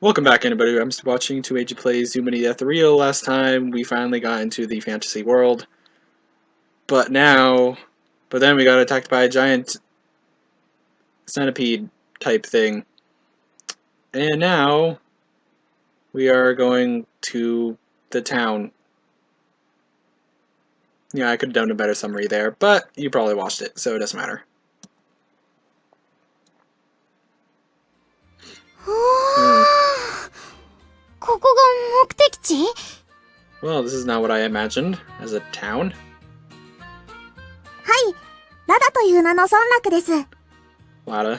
Welcome back, anybody. I'm just watching 2AG plays Yumina Ethereal. Last time we finally got into the fantasy world, but then we got attacked by a giant centipede type thing, and now we are going to the town. Yeah, I could have done a better summary there, but you probably watched it, so it doesn't matter. Well, this is not what I imagined as a town. はい、ラダという名の村落です。ラダ、いい Ladda.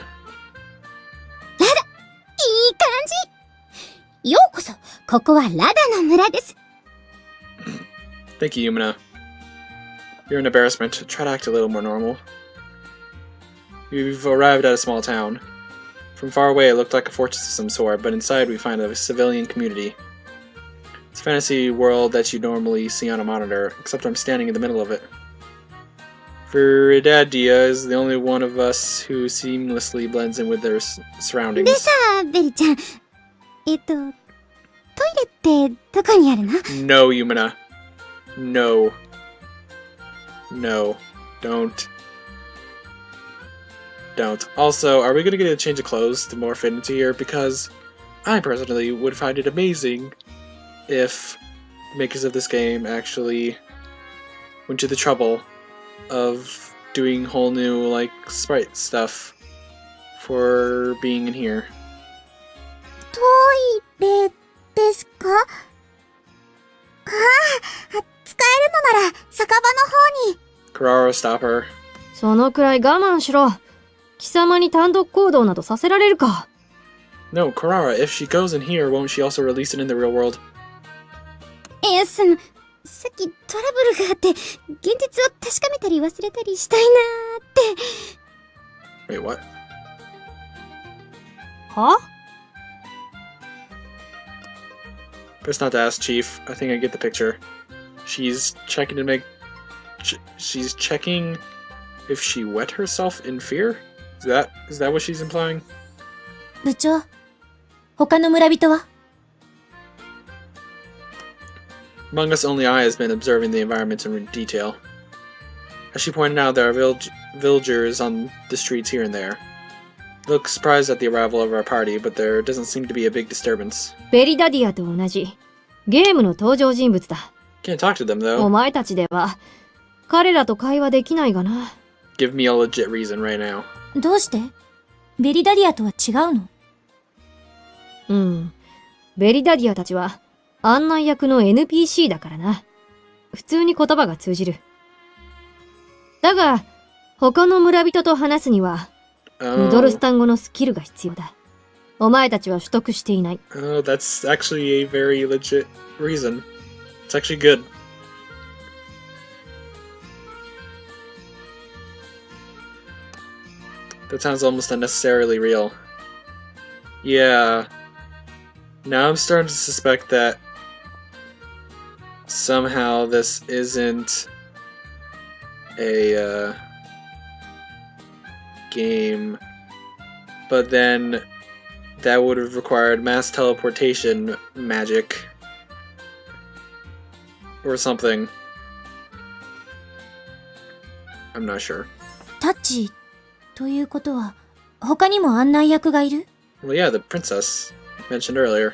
感じ。ようこそ、ここはラダの村です。Thank you, Yumina. You're an embarrassment. Try to act a little more normal. We've arrived at a small town. From far away, it looked like a fortress of some sort, but inside we find a civilian community. It's a fantasy world that you normally see on a monitor, except I'm standing in the middle of it. Viridadia is the only one of us who seamlessly blends in with their surroundings. でさ、ベリちゃん。トイレってどこにあるの？ No, Yumina. No. No. Don't. Also, are we gonna get a change of clothes to morph into here? Because I personally would find it amazing if the makers of this game actually went to the trouble of doing whole new, like, sprite stuff for being in here. トイレですか？ああ、使えるのなら酒場の方に。Karara, stop her. そのくらい我慢しろ。貴様に単独行動などさせられるか。No, Karara, if she goes in here, won't she also release it in the real world? さっきトラブルがあって、現実を確かめたり忘れたりしたいなーって。Wait, what? は？ Best not to ask, Chief. I think I get the picture. She's checking to make... she's checking if she wet herself in fear? Is that what she's implying? 部長、他の村人は？ Among us, only I has been observing the environment in detail. As she pointed out, there are villagers on the streets here and there. They look surprised at the arrival of our party, but there doesn't seem to be a big disturbance. ベリダディアと同じゲームの登場人物だ。 Can't talk to them, though. お前たちでは彼らと会話できないがな。 Give me a legit reason right now. どうして？ベリダディアとは違うの？ベリダディアたちは案内役の NPC だからな。普通に言葉が通じる。だが、他の村人と話すには、ミドルスタン語のスキルが必要だ。お前たちは取得していない。Oh, that's actually a very legit reason. It's actually good. That sounds almost unnecessarily real. Yeah. Now I'm starting to suspect that somehow this isn't a game, but then that would have required mass teleportation magic or something. I'm not sure. タッチということは他にも案内役がいる？ Well, yeah, the princess mentioned earlier.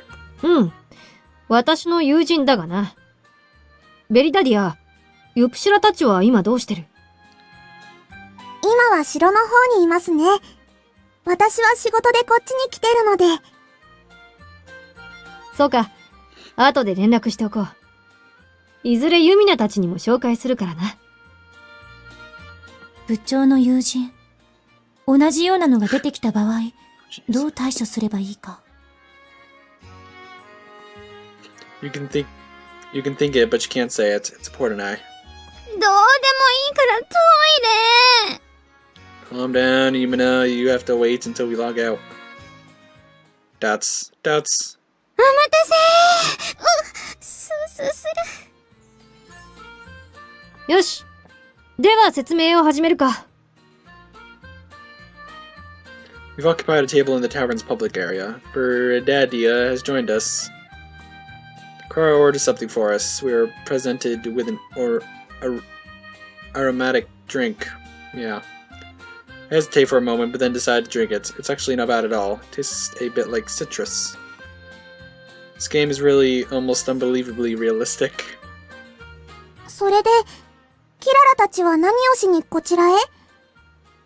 私の友人だがな。ベリダディア、ユプシラたちは今どうしてる？今は城の方にいますね。私は仕事でこっちに来てるので。そうか。後で連絡しておこう。いずれユミナたちにも紹介するからな。部長の友人。同じようなのが出てきた場合、どう対処すればいいか。You can think it, but you can't say it. It's important, I. どうでもいいからトイレ。 Calm down, Yumina. You have to wait until we log out. Dots. お待たせ。スーすよし。では説明を始めるか。We've occupied a table in the tavern's public area. Berdadia has joined us. Kara orders something for us. We are presented with an aromatic drink. Yeah. I hesitate for a moment, but then decide to drink it. It's actually not bad at all. It tastes a bit like citrus. This game is really almost unbelievably realistic. それで、キララたちは何をしにこちらへ？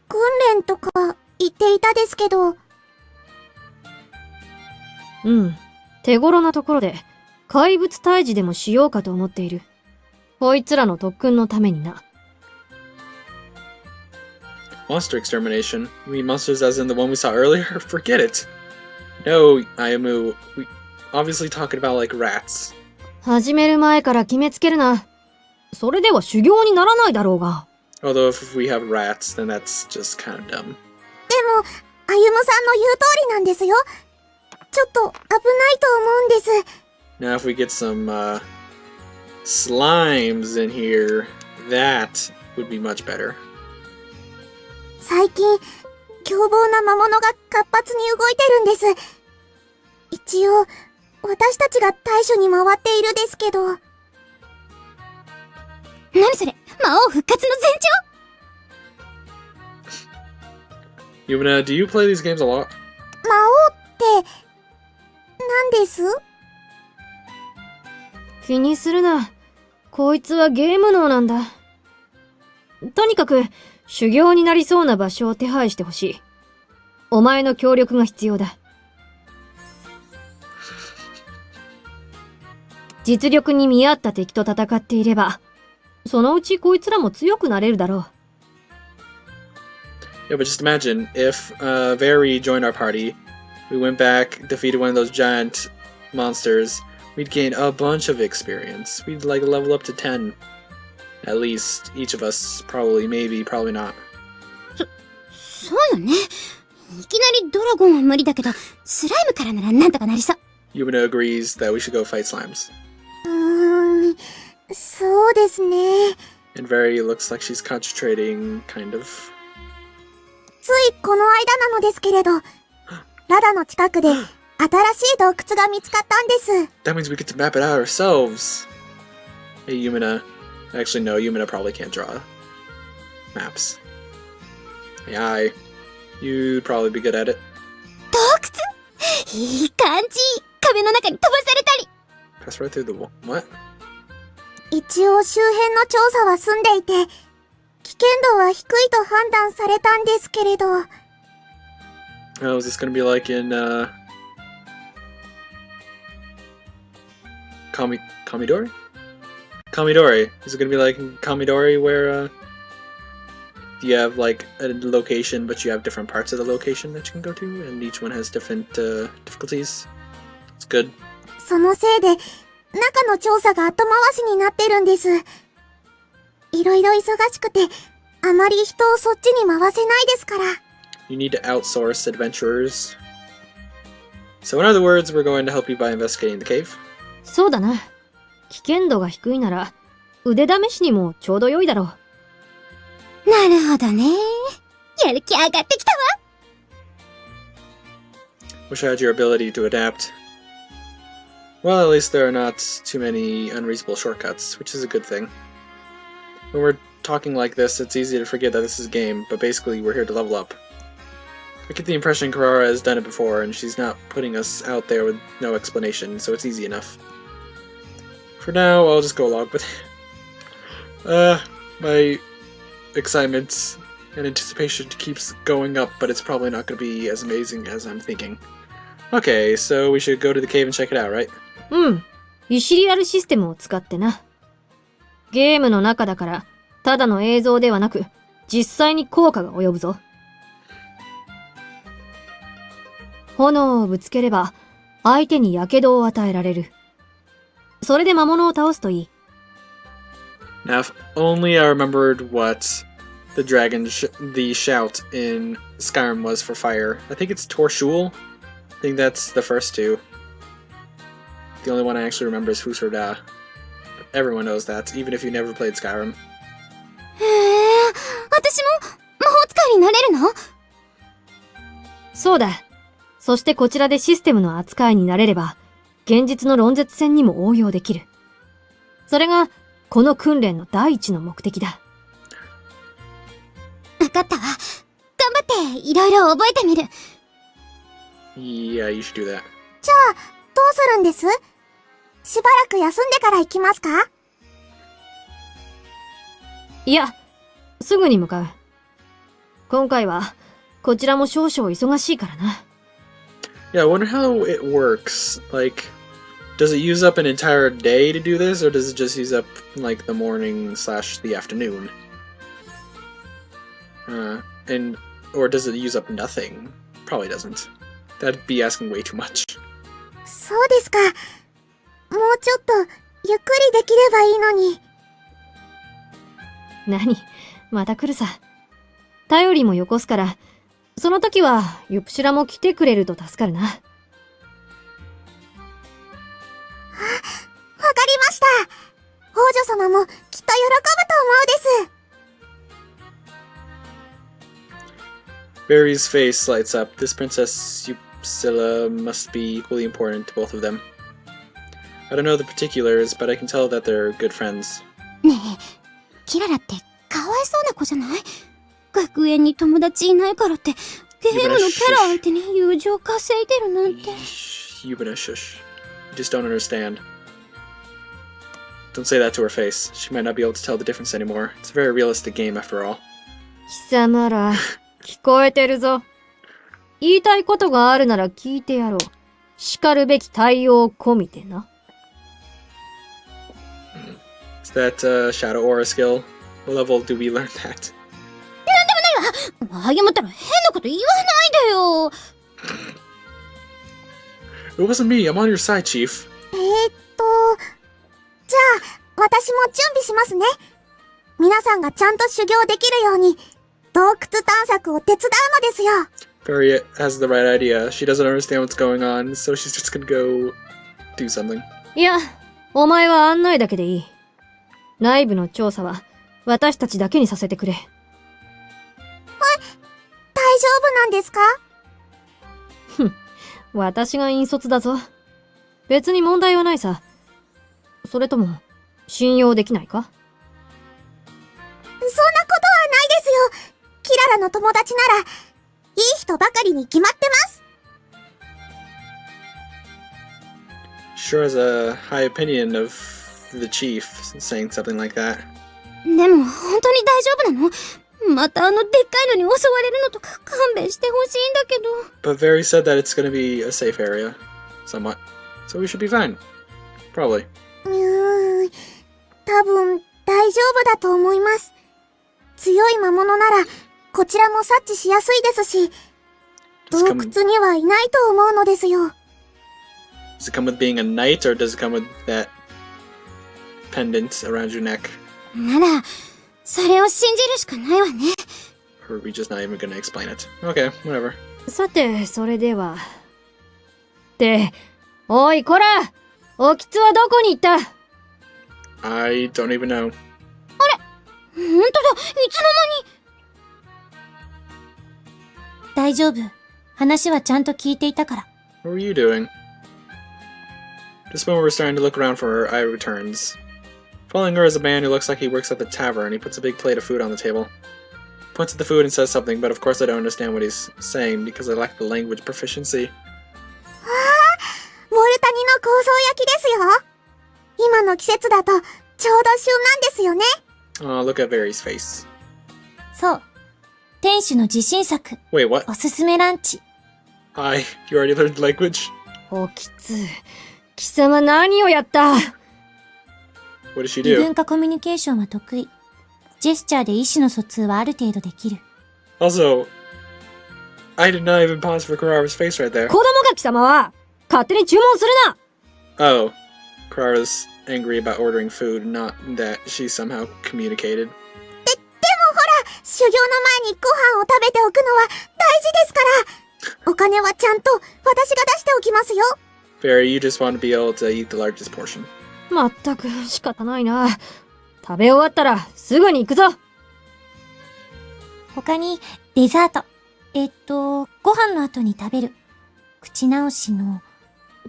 訓練とか言っていたですけど。うん。手頃なところで、怪物退治でもしようかと思っている。こいつらの特訓のためにな。Monster extermination? You mean monsters as in the one we saw earlier? Forget it! No, Ayamu. We obviously talking about like rats. 始める前から決めつけるな。それでは修行にならないだろうが。Although if we have rats, then that's just kind of dumb. でも、歩夢さんの言う通りなんですよ。ちょっと危ないと思うんです。Now if we get some slimes in here, that would be much better. 最近、凶暴な魔物が活発に動いてるんです。一応、私たちが対処に回っているですけど。何それ？魔王復活の前兆？ Yumina, do you play these games a lot? 魔王って、何です？気にするな。こいつはゲーム脳なんだ。とにかく、修行になりそうな場所を手配してほしい。お前の協力が必要だ。実力に見合った敵と戦っていれば、そのうちこいつらも強くなれるだろう。Yeah, but just imagine if Very joined our party, we went back, defeated one of those giant monsters, we'd gain a bunch of experience. We'd like level up to 10. At least, each of us. Probably, maybe, probably not. そうよね。いきなりドラゴンは無理だけど、スライムからならなんとかなりそう。Yumina agrees that we should go fight slimes. そうですね。And Very looks like she's concentrating, kind of. ついこの間なのですけれど、ラダの近くで新しい洞窟が見つかったんです。That means we get to map it out ourselves. Hey, Yumina. Actually, no, Yumina probably can't draw maps. Yeah, you'd probably be good at it. 洞窟？いい感じ。壁の中に飛ばされたり。Pass right through the wall. What? 一応周辺の調査は済んでいて、危険度は低いと判断されたんですけれど。Oh, is this gonna be like in, Kamidori? Kamidori. Is it gonna be like in Kamidori where, you have like a location, but you have different parts of the location that you can go to, and each one has different, difficulties? It's good. そのせいで、中の調査が後回しになってるんです。いろいろ忙しくて、あまり人をそっちに回せないですから。You need to outsource adventurers. So in other words, we're going to help you by investigating the cave. そうだな。危険度が低いなら、腕試しにもちょうど良いだろう。なるほどね。やる気上がってきたわ。Wish I had your ability to adapt. Well, at least there are not too many unreasonable shortcuts, which is a good thing. When we're talking like this, it's easy to forget that this is a game, but basically we're here to level up. I get the impression Carrara has done it before, and she's not putting us out there with no explanation, so it's easy enough. For now, I'll just go along with it. My excitement and anticipation keeps going up, but it's probably not going to be as amazing as I'm thinking. Okay, so we should go to the cave and check it out, right? うん。ユシリアルシステムを使ってな。ゲームの中だから、ただの映像ではなく、実際に効果が及ぶぞ。炎をぶつければ、相手に火傷を与えられる。それで魔物を倒すといい。Now, if only I remembered what the dragon, the shout in Skyrim was for fire. I think it's Torshul. I think that's the first two. The only one I actually remember is Husarda. Everyone knows that, even if you never played Skyrim. へえ、私も魔法使いになれるの？そうだ。そしてこちらでシステムの扱いになれれば、現実の論絶戦にも応用できる。それが、この訓練の第一の目的だ。わかったわ。頑張っていろいろ覚えてみる。Yeah, you should do that. じゃあ、どうするんです？しばらく休んでから行きますか？いや、すぐに向かう。今回は、こちらも少々忙しいからな。Yeah, I wonder how it works. Like, does it use up an entire day to do this, or does it just use up, like, the morning slash the afternoon? Or does it use up nothing? Probably doesn't. That'd be asking way too much. そうですか。もうちょっと、ゆっくりできればいいのに。何？また来るさ。頼りもよこすから、その時は、ユプシラも来てくれると助かるな。わかりました。王女様もきっと喜ぶと思うです。Barry's face lights up. This Princess Yupsila must be equally important to both of them. I don't know the particulars, but I can tell that they're good friends. ねえ、キララってかわいそうな子じゃない？学園に友達いないからって、ゲームのキャラ相手に友情稼いでるなんて。Yumina, shush. You just don't understand. Don't say that to her face. She might not be able to tell the difference anymore. It's a very realistic game after all. 貴様ら、聞こえてるぞ。言いたいことがあるなら聞いてやろう。叱るべき対応込みでな。Is that Shadow Aura skill? What level do we learn that? 謝ったら変なこと言わないでよ。It wasn't me. I'm on your side, Chief. じゃあ、私も準備しますね。皆さんがちゃんと修行できるように、洞窟探索を手伝うのですよ。Fairy has the right idea. She doesn't understand what's going on, so she's just gonna go do something. いや、お前は案内だけでいい。内部の調査は、私たちだけにさせてくれ。大丈夫なんですか？私が引率だぞ。別に問題はないさ。それとも、信用できないか？そんなことはないですよ。キララの友達なら、いい人ばかりに決まってます。Sure has a high opinion of the chief saying something like that. でも本当に大丈夫なの？またでっかいのに襲われるのとか勘弁してほしいんだけど。But Very said that it's gonna be a safe area. Somewhat. So we should be fine. Probably. 多分大丈夫だと思います。強い魔物なら、こちらも察知しやすいですし、洞窟にはいないと思うのですよ。Does it come with being a knight, or does it come with that pendant around your neck? なら、それを信じるしかないわね。Or are we just not even gonna explain it? Okay, whatever. さて、それでは。おい、こら！おきつはどこに行った？ I don't even know. ほんとだ、いつの間に。大丈夫。話はちゃんと聞いていたから。What were you doing? Just when we're starting to look around for her, I returns. Following her is a man who looks like he works at the tavern. He puts a big plate of food on the table. Points at the food and says something, but of course I don't understand what he's saying because I lack the language proficiency. モルタニの香草焼きですよ。今の季節だとちょうど旬なんですよね。Oh, look at Very's face. そう。店主の自信作。 Wait, what? おすすめランチ。Hi, you already learned language? おきつ。貴様何をやった？ What did she 異 do? 文化コミュニケーションは得意。ジェスチャーで意思の疎通はある程度できる。Also, I did not even pause for Karara's face right there. 子供が貴様は、勝手に注文するな！ Oh, Karara's angry about ordering food, not that she somehow communicated. でもほら、修行の前にご飯を食べておくのは大事ですから。お金はちゃんと私が出しておきますよ。Very, you just want to be able to eat the largest portion. まったく仕方ないな。食べ終わったらすぐに行くぞ。他にデザート。ご飯の後に食べる。口直しの、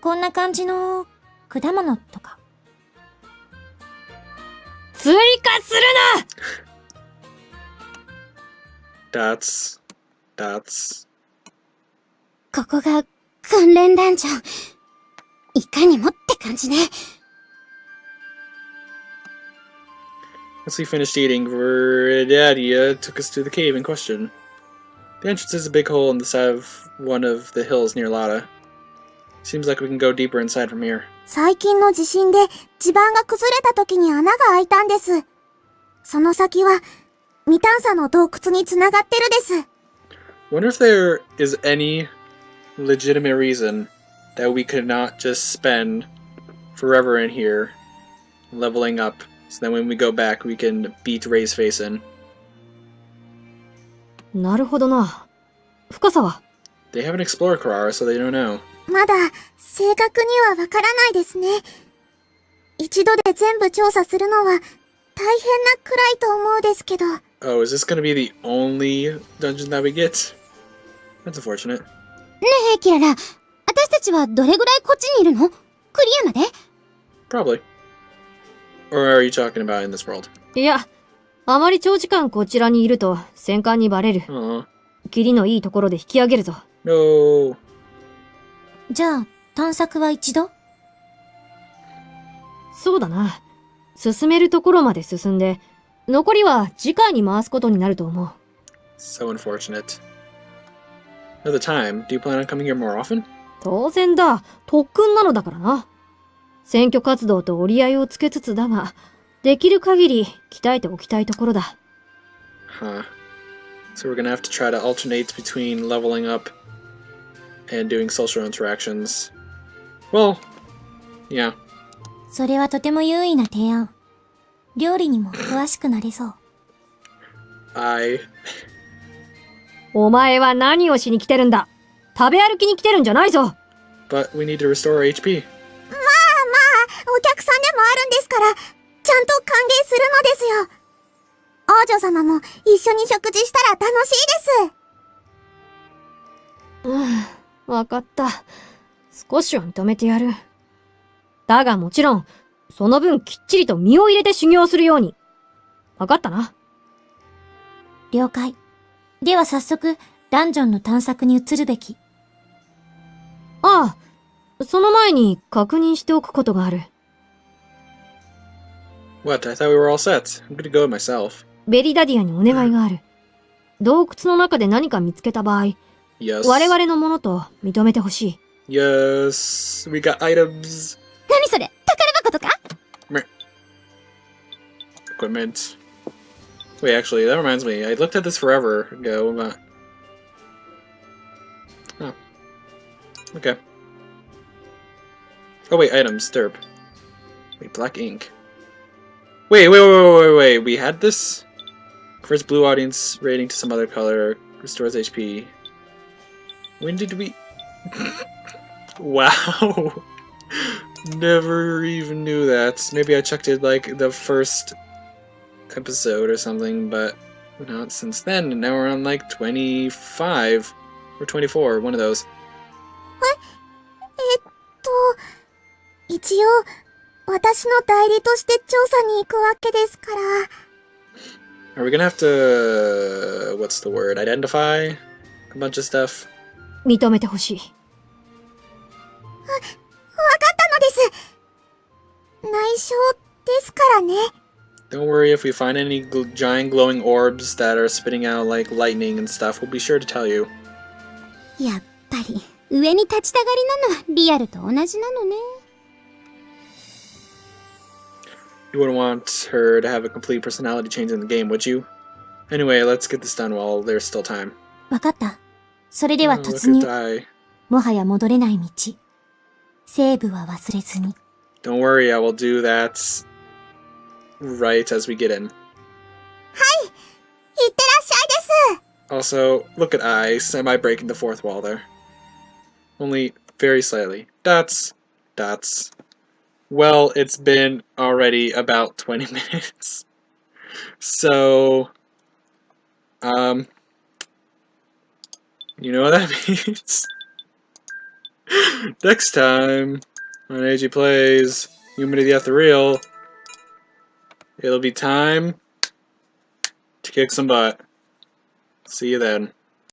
こんな感じの果物とか。追加するなThat's... ここが訓練ダンジョン。いかにもって感じね。Once we finished eating, Verdadia took us to the cave in question. The entrance is a big hole in the side of one of the hills near Ladda. Seems like we can go deeper inside from here. 最近の地震で地盤が崩れた時に穴が開いたんです。その先は未探査の洞窟に繋がってるです。Wonder if there is any legitimate reason that we could not just spend forever in here leveling up, so that when we go back we can beat Ray's face in. なるほどな。深さは They haven't explored Carrara, so they don't know. まだ正確にはわからないですね。一度で全部調査するのは大変なくらいと思うですけど。Oh, is this gonna be the only dungeon that we get? That's unfortunate. ねえ、キララ。私たちはどれぐらいこっちにいるの？クリアまで？ Probably. Or are you talking about in this world? いや、あまり長時間こちらにいると戦艦にバレる。キリのいいところで引き上げるぞ。No. じゃあ、探索は一度？そうだな。進めるところまで進んで、残りは次回に回すことになると思う。So unfortunate. Another time, do you plan on coming here more often? 当然だ。特訓なのだからな。選挙活動と折り合いをつけつつだが、できる限り鍛えておきたいところだ。Huh. So we're gonna have to try to alternate between leveling up and doing social interactions. Well, yeah. それはとても優位な提案。料理にも詳しくなれそう。お前は何をしに来てるんだ？食べ歩きに来てるんじゃないぞ。 But we need to restore our HP. まあ、お客さんでもあるんですから、ちゃんと歓迎するのですよ。王女様も一緒に食事したら楽しいです。わかった。少しは認めてやる。だがもちろん、その分きっちりと身を入れて修行するように。わかったな。了解。では早速、ダンジョンの探索に移るべき。ああ、その前に確認しておくことがある。What? I thought we were all set. I'm gonna go myself. ベリダディアにお願いがある。洞窟の中で何か見つけた場合、Yes. 我々のものと認めてほしい。Yes. We got items. 何それ？宝箱とか？ Equipment. Wait, actually, that reminds me. I looked at this forever ago, but... Oh. Okay. Oh, wait, items. Derp. Wait, black ink. Wait. We had this? First blue audience rating to some other color. Restores HP. When did we... Wow. Never even knew that. Maybe I checked it like the first episode or something, but not since then. And now we're on like 25 or 24, one of those. 一応、私の代理として調査に行くわけですから。Are we gonna have to... what's the word? Identify a bunch of stuff? 認めてほしい。わかったのです。内緒ですからね。Don't worry if we find any giant glowing orbs that are spitting out like lightning and stuff. We'll be sure to tell you. やっぱり、上に立ちたがりなのはリアルと同じなのね。You wouldn't want her to have a complete personality change in the game, would you? Anyway, let's get this done while there's still time. わかった。それでは Oh, 突 look 入。 at Dai. もはや戻れない道。セーブは忘れずに。Don't worry, I will do that right as we get in. いってらっしゃいです。 Also, look at I, semi breaking the fourth wall there. Only very slightly. Dots. Well, it's been already about 20 minutes. So, You know what that means? Next time on AG Plays Yumina the Ethereal, it'll be time to kick some butt. See you then.